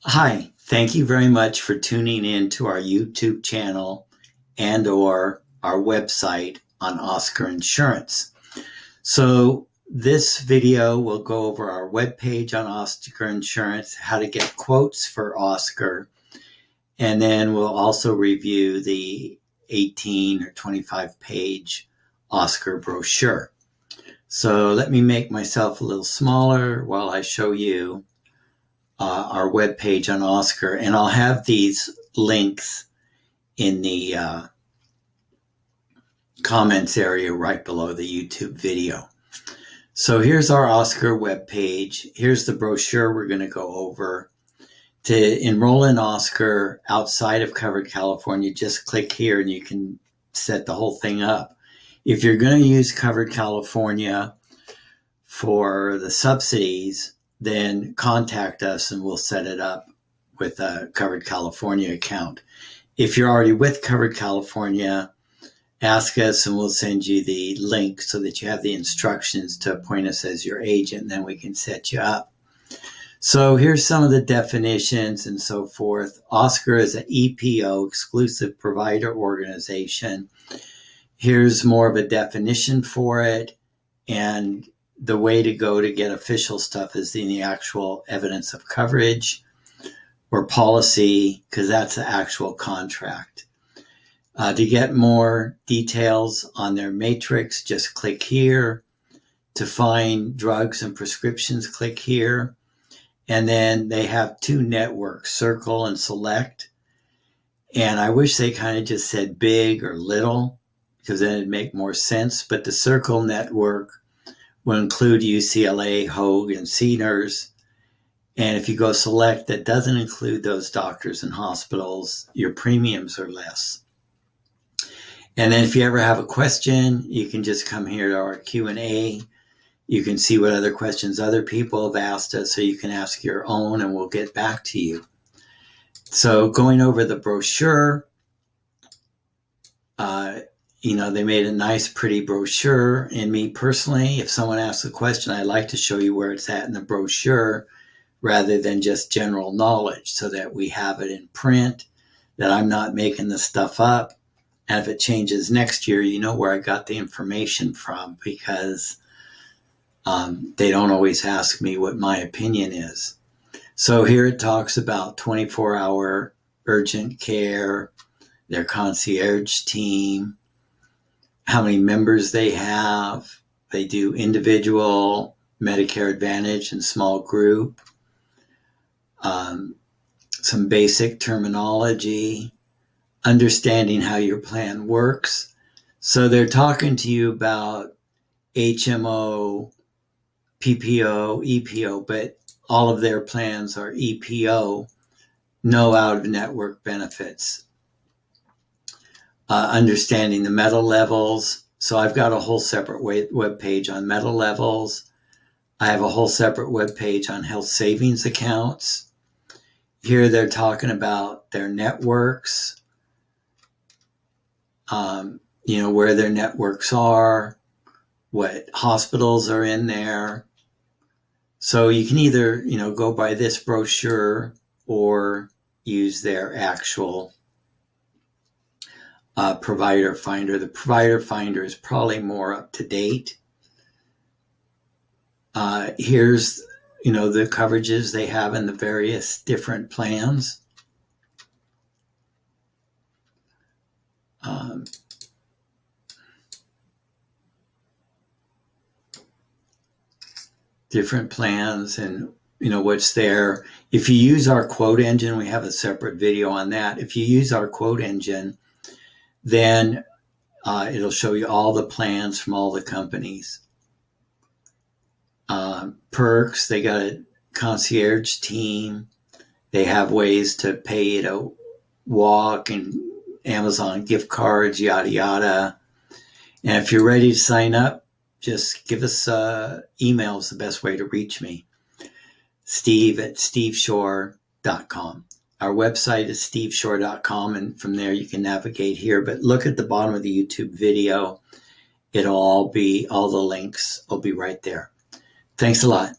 Hi, thank you very much for tuning in to our YouTube channel and or our website on Oscar Insurance. So this video will go over our webpage on Oscar Insurance, how to get quotes for Oscar, and then we'll also review the 18 or 25 page Oscar brochure. So let me make myself a little smaller while I show you our webpage on Oscar, and I'll have these links in the comments area right below the YouTube video. So here's our Oscar webpage. Here's the brochure we're going to go over. To enroll in Oscar outside of covered California, just click here and you can set the whole thing up. If you're going to use covered California for the subsidies, then contact us and we'll set it up with a Covered California account. If you're already with Covered California, ask us and we'll send you the link so that you have the instructions to appoint us as your agent, and then we can set you up. So here's some of the definitions and so forth. Oscar is an EPO, exclusive provider organization. Here's more of a definition for it, and the way to go to get official stuff is in the actual evidence of coverage or policy, because that's the actual contract. To get more details on their matrix, just click here. To find drugs and prescriptions, click here. And then they have two networks, Circle and Select. And I wish they kind of just said big or little, because then it'd make more sense. But the Circle network will include UCLA, Hoag, and Cedars. And if you go Select, that doesn't include those doctors and hospitals, your premiums are less. And then if you ever have a question, you can just come here to our Q&A. You can see what other questions other people have asked us, so you can ask your own and we'll get back to you. So going over the brochure, they made a nice, pretty brochure. And me personally, if someone asks a question, I like to show you where it's at in the brochure rather than just general knowledge, so that we have it in print, that I'm not making the stuff up. And if it changes next year, you know where I got the information from, because they don't always ask me what my opinion is. So here it talks about 24-hour urgent care, their concierge team, how many members they have. They do individual, Medicare Advantage, and small group. Some basic terminology, understanding how your plan works. So they're talking to you about HMO, PPO, EPO, but all of their plans are EPO, no out-of-network benefits. Understanding the metal levels. So I've got a whole separate web page on metal levels. I have a whole separate web page on health savings accounts. Here they're talking about their networks, where their networks are, what hospitals are in there. So you can either, go by this brochure or use their actual provider finder. The provider finder is probably more up to date. Here's, the coverages they have in the various different plans. Different plans and what's there. If you use our quote engine, we have a separate video on that. If you use our quote engine, then it'll show you all the plans from all the companies. Perks, they got a concierge team. They have ways to pay to walk and Amazon gift cards, yada, yada. And if you're ready to sign up, just give us email is the best way to reach me. Steve@steveshore.com. Our website is steveshore.com, and from there you can navigate here. But look at the bottom of the YouTube video. All the links will be right there. Thanks a lot.